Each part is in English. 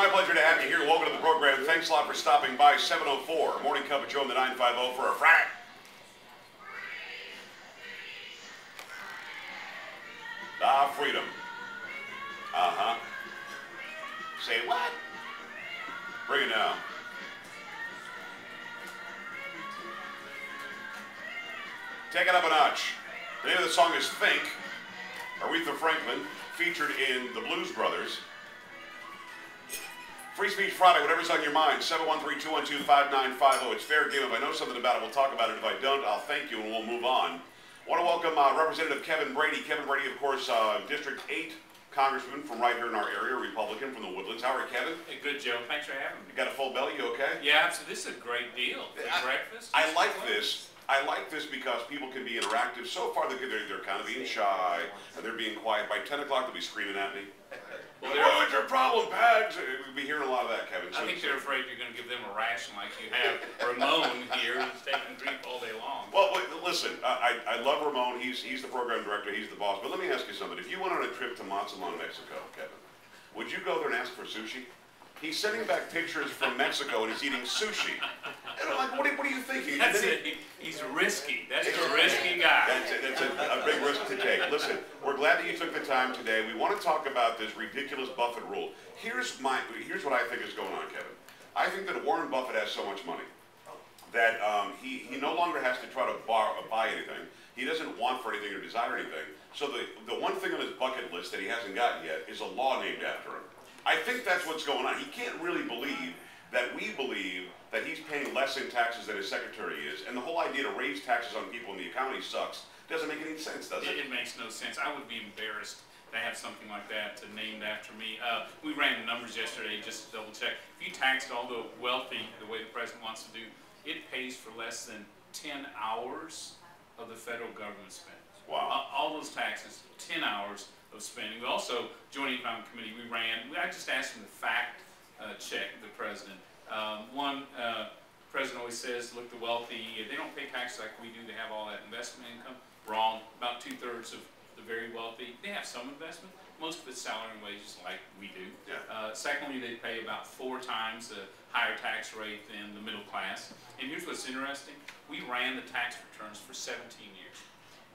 my pleasure to have you here. Welcome to the program. Thanks a lot for stopping by. 7:04. Morning Cup of Joe in the 950 for a Friday. Ah, freedom. Uh-huh. Say what? Bring it down. Take it up a notch. The name of the song is Think. Aretha Franklin, featured in the Blues Brothers. Free Speech Friday, whatever's on your mind, 713-212-5950. It's fair game. If I know something about it, we'll talk about it. If I don't, I'll thank you and we'll move on. I want to welcome Representative Kevin Brady. Kevin Brady, of course, District 8 Congressman from right here in our area, Republican from the Woodlands. How are you, Kevin? Hey, good, Joe. Thanks for having me. You got a full belly? You okay? Yeah, so this is a great deal. Breakfast. I like this. I like this because people can be interactive. So far, they're kind of being shy, and they're being quiet. By 10 o'clock, they'll be screaming at me. Well, what's your problem, Pags? We'll be hearing a lot of that, Kevin. I think they're afraid you're going to give them a ration like you have Ramon here, who's taking grief all day long. Well, listen, I love Ramon. He's the program director. He's the boss. But let me ask you something. If you went on a trip to Mazatlan, Mexico, Kevin, would you go there and ask for sushi? He's sending back pictures from Mexico and he's eating sushi. And I'm like, what are you thinking? He's risky. That's a risky guy. That's a big risk to take. Listen, we're glad that you took the time today. We want to talk about this ridiculous Buffett rule. Here's what I think is going on, Kevin. I think that Warren Buffett has so much money that he no longer has to try to buy anything. He doesn't want for anything or desire anything. So the one thing on his bucket list that he hasn't gotten yet is a law named after him. I think that's what's going on. He can't really believe that we believe that he's paying less in taxes than his secretary is. And the whole idea to raise taxes on people in the economy sucks. Doesn't make any sense, does it? It makes no sense. I would be embarrassed to have something like that named after me. We ran the numbers yesterday just to double check. If you taxed all the wealthy the way the president wants to do, it pays for less than 10 hours of the federal government spend. Wow. All those taxes, 10 hours of spending. We also, Joint Economic Committee, I just asked him to fact check the president. President always says, look, the wealthy, they don't pay taxes like we do. They have all that investment income. Wrong. About 2/3 of the very wealthy, they have some investment. Most of it's salary and wages like we do. Yeah. Secondly, they pay about 4 times the higher tax rate than the middle class. And here's what's interesting. We ran the tax returns for 17 years.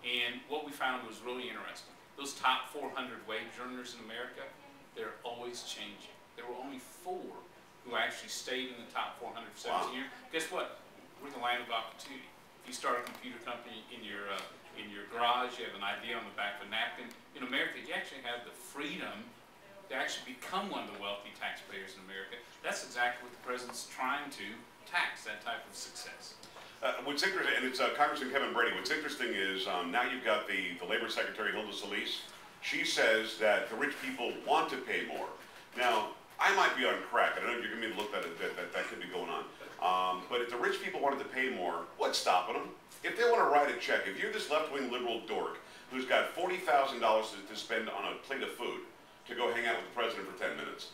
And what we found was really interesting. Those top 400 wage earners in America, they're always changing. There were only 4 who actually stayed in the top 400 for 17 years. Guess what? We're the land of opportunity. If you start a computer company in your garage, you have an idea on the back of a napkin. In America, you actually have the freedom to actually become one of the wealthy taxpayers in America. That's exactly what the president's trying to tax, that type of success. What's interesting, and it's Congressman Kevin Brady, what's interesting is now you've got the Labor Secretary, Hilda Solis. She says that the rich people want to pay more. Now, I might be on crack. I don't know if you're going to look at it, that could be going on. But if the rich people wanted to pay more, what's stopping them? If they want to write a check, if you're this left-wing liberal dork who's got $40,000 to spend on a plate of food to go hang out with the president for 10 minutes,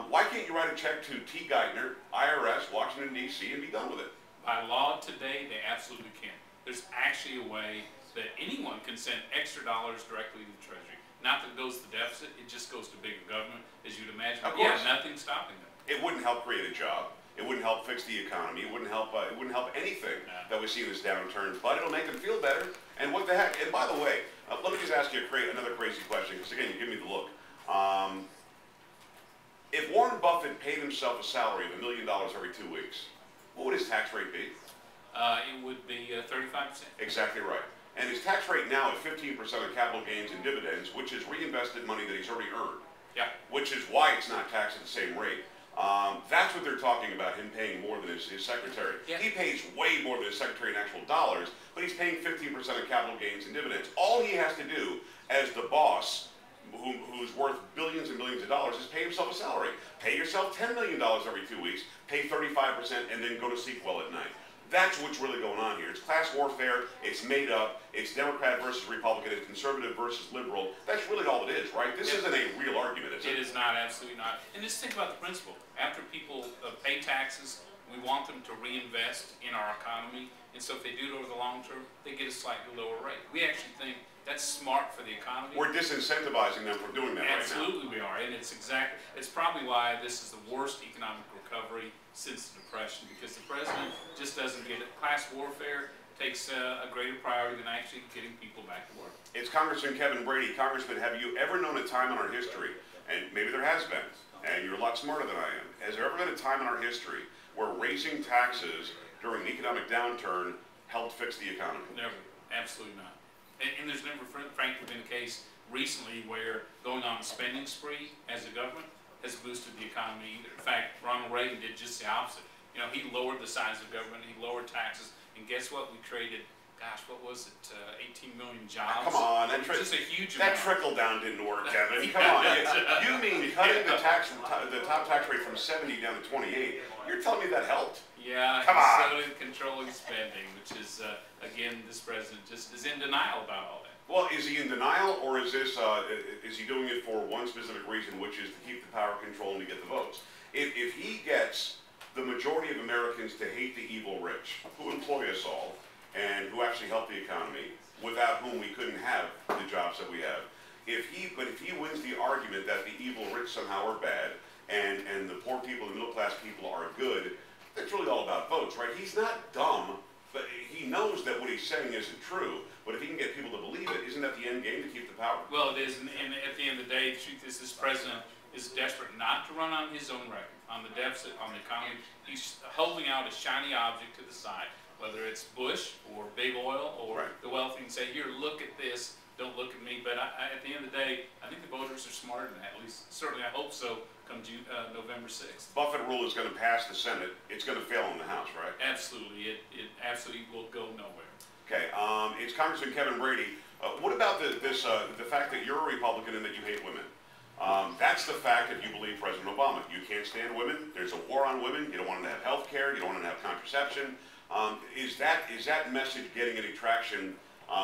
why can't you write a check to T. Geithner, IRS, Washington, D.C., and be done with it? By law today, they absolutely can. There's actually a way that anyone can send extra dollars directly to the Treasury. Not that it goes to the deficit, it just goes to bigger government, as you'd imagine. Of yeah, course. nothing's stopping them. It wouldn't help create a job. It wouldn't help fix the economy. It wouldn't help anything that we see in this downturn. But it'll make them feel better. And what the heck? And by the way, let me just ask you another crazy question, because again, you give me the look. If Warren Buffett paid himself a salary of $1 million every 2 weeks, what would his tax rate be? It would be 35%. Exactly right. And his tax rate now is 15% on capital gains and dividends, which is reinvested money that he's already earned. Yeah. Which is why it's not taxed at the same rate. That's what they're talking about, him paying more than his secretary. Yeah. He pays way more than his secretary in actual dollars, but he's paying 15% of capital gains and dividends. All he has to do as the boss, who's worth billions and billions of dollars, is pay himself a salary. Pay yourself $10 million every 2 weeks, pay 35%, and then go to sleep well at night. That's what's really going on here. It's class warfare, it's made up, it's Democrat versus Republican, it's conservative versus liberal. That's really all it is, right? This isn't a real argument, is it? It is not, absolutely not. And just think about the principle. After people pay taxes, we want them to reinvest in our economy And so if they do it over the long term, they get a slightly lower rate. We actually think that's smart for the economy. We're disincentivizing them from doing that right now. Absolutely we are, and it's probably why this is the worst economic recovery since the Depression, because the president just doesn't get it. Class warfare takes a greater priority than actually getting people back to work. It's Congressman Kevin Brady. Congressman, have you ever known a time in our history, and maybe there has been, and you're a lot smarter than I am, has there ever been a time in our history where raising taxes during an economic downturn helped fix the economy? Never. Absolutely not. And there's never, frankly, been a case recently where going on a spending spree as a government has boosted the economy either. In fact, Ronald Reagan did just the opposite. You know, he lowered the size of government, he lowered taxes, and guess what? We created, gosh, what was it, 18 million jobs? Come on, that just a huge amount. trickle down didn't work, Kevin. Come on, you mean cutting the top tax rate from 70 down to 28? You're telling me that helped? Yeah, come on. So did controlling spending, which is again, this president just is in denial about all that. Well, is he in denial, or is this is he doing it for one specific reason, which is to keep the power control and to get the votes? If he gets the majority of Americans to hate the evil rich, who employ us all, and who actually help the economy, without whom we couldn't have the jobs that we have. But if he wins the argument that the evil rich somehow are bad, and the poor people, the middle class people are good, it's really all about votes, right? He's not dumb, but he knows that what he's saying isn't true. But if he can get people to believe it, isn't that the end game to keep the power? Well, it is, and at the end of the day, the truth is this president is desperate not to run on his own record, on the deficit, on the economy. He's holding out a shiny object to the side, whether it's Bush or big oil or the wealthy, and say, here, look at this, don't look at me. But at the end of the day, I think the voters are smarter than that, at least certainly I hope so, come November 6th. Buffett rule is going to pass the Senate. It's going to fail in the House, right? Absolutely. It absolutely will go nowhere. Okay. It's Congressman Kevin Brady. What about the fact that you're a Republican and that you hate women? That's the fact if you believe President Obama. You can't stand women. There's a war on women. You don't want them to have health care. You don't want them to have contraception. Is that message getting any traction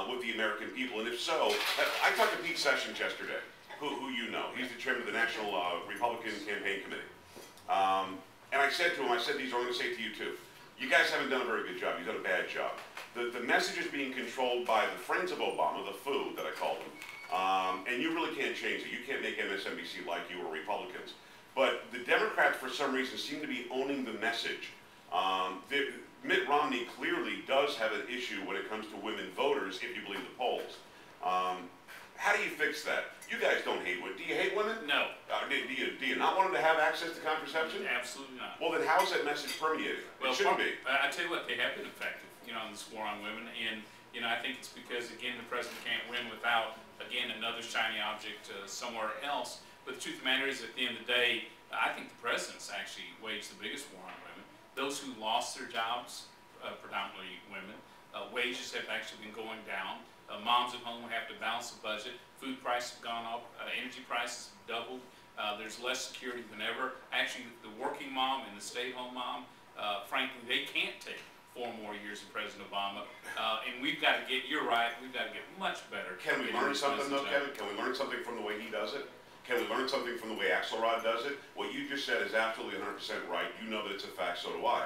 with the American people? And if so, I talked to Pete Sessions yesterday, who you know. He's the chairman of the National Republican Campaign Committee. And I said to him, these are I'm going to say to you too. You guys haven't done a very good job. You've done a bad job. The message is being controlled by the friends of Obama, the foo that I call them. And you really can't change it. You can't make MSNBC like you or Republicans. But the Democrats, for some reason, seem to be owning the message. Mitt Romney clearly does have an issue when it comes to women voters, if you believe the polls. How do you fix that? You guys don't hate women. Do you hate women? No. Do you not want them to have access to contraception? Absolutely not. Well, then how is that message permeated? Well, it shouldn't be. I tell you what, they have been effective, in this war on women. And, I think it's because, again, the president can't win without, again, another shiny object somewhere else. But the truth of the matter is, at the end of the day, I think the president's actually waged the biggest war on women. Those who lost their jobs, predominantly women, wages have actually been going down. Moms at home have to balance the budget. Food prices have gone up. Energy prices have doubled. There's less security than ever. Actually, the working mom and the stay-at-home mom, frankly, they can't take 4 more years of President Obama. And we've got to get, you're right, we've got to get much better. Can we learn something though, Kevin? Can we learn something from the way he does it? Can we learn something from the way Axelrod does it? What you just said is absolutely 100% right. You know that it's a fact, so do I.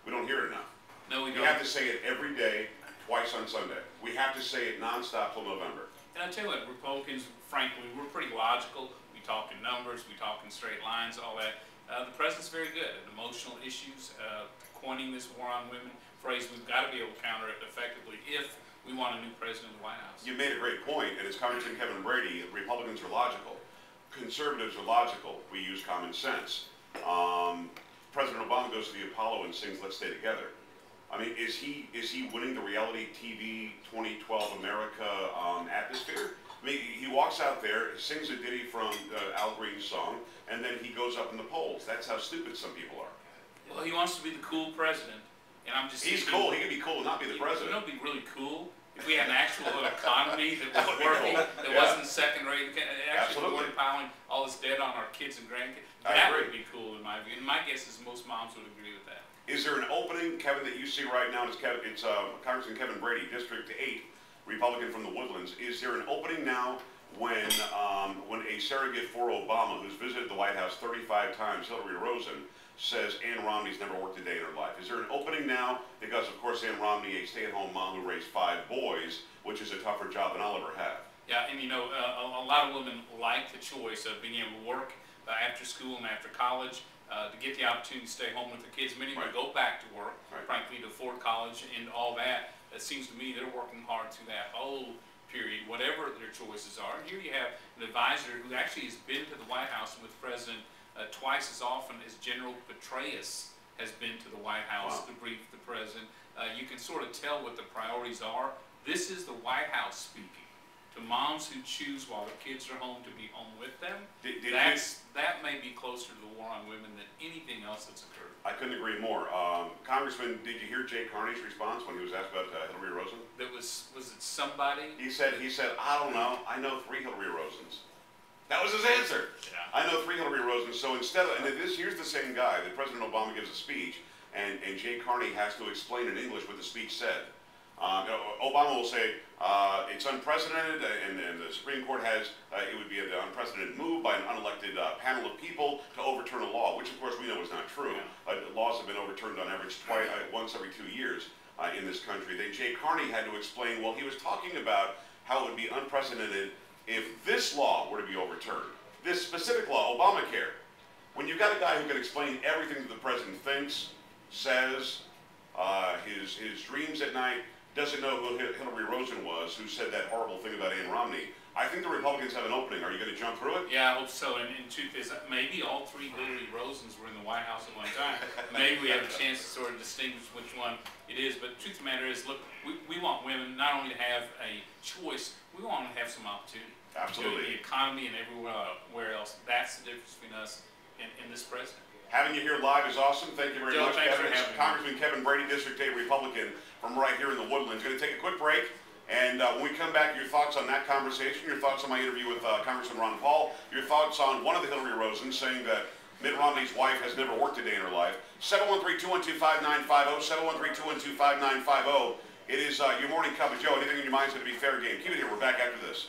We don't hear it enough. No, we don't. We have to say it every day, twice on Sunday. We have to say it nonstop till November. And I tell you what, Republicans, frankly, we're pretty logical. We talk in numbers, we talk in straight lines, all that. The president's very good at emotional issues, coining this war on women phrase. We've got to be able to counter it effectively if we want a new president in the White House. You made a great point, and as Congressman Kevin Brady, Republicans are logical. Conservatives are logical. We use common sense. President Obama goes to the Apollo and sings "Let's Stay Together." I mean, is he winning the reality TV 2012 America atmosphere? I mean, he walks out there, sings a ditty from Al Green's song, and then he goes up in the polls. That's how stupid some people are. Well, he wants to be the cool president, and I'm just He's cool. He can be cool and not be the president. You know, it'd be really cool if we had an actual economy that was working, that wasn't second-rate, actually weren't piling all this debt on our kids and grandkids. That would be cool in my view. And my guess is most moms would agree with that. Is there an opening, Kevin, that you see right now? It's Congressman Kevin Brady, District 8, Republican from the Woodlands. Is there an opening now when a surrogate for Obama, who's visited the White House 35 times, Hillary Rosen, says Ann Romney's never worked a day in her life. Is there an opening now? Because, of course, Ann Romney, a stay-at-home mom who raised 5 boys, which is a tougher job than I'll ever have. Yeah, and you know, a lot of women like the choice of being able to work after school and after college, to get the opportunity to stay home with the kids. Many will go back to work, frankly, to afford college and all that. It seems to me they're working hard through that whole period, whatever their choices are. And here you have an advisor who actually has been to the White House with the president twice as often as General Petraeus has been to the White House to brief the president. You can sort of tell what the priorities are. This is the White House speaking to moms who choose while the kids are home to be home with them. That may be closer to the war on women than anything else that's occurred. I couldn't agree more. Congressman, did you hear Jay Carney's response when he was asked about Hillary Rosen? That was it somebody? He said, I don't know, I know 3 Hillary Rosens. That was his answer. Yeah. I know 3 Hillary Rosens. So instead of, and here's the same guy that President Obama gives a speech, and Jay Carney has to explain in English what the speech said. Obama will say, it's unprecedented, and the Supreme Court has, it would be an unprecedented move by an unelected panel of people to overturn a law, which of course we know is not true. Laws have been overturned on average once every 2 years in this country. Then Jay Carney had to explain, well, he was talking about how it would be unprecedented if this law were to be overturned. This specific law, Obamacare. When you've got a guy who can explain everything that the president thinks, says, his dreams at night, doesn't know who Hillary Rosen was, who said that horrible thing about Ann Romney. I think the Republicans have an opening. Are you going to jump through it? Yeah, I hope so. And truth is, maybe all 3 Hillary Rosens were in the White House at one time. Maybe we have a chance to sort of distinguish which one it is. But the truth of the matter is, look, we want women not only to have a choice, we want them to have some opportunity. Absolutely. The economy and everywhere else. That's the difference between us and this president. Having you here live is awesome. Thank you very much, Kevin. Congressman Kevin Brady, District 8 Republican from right here in the Woodlands. Going to take a quick break, and when we come back, your thoughts on that conversation, your thoughts on my interview with Congressman Ron Paul, your thoughts on one of the Hillary Rosens saying that Mitt Romney's wife has never worked a day in her life. 713-212-5950, 713-212-5950. It is your morning cup of Joe. Anything in your mind is going to be fair game. Keep it here. We're back after this.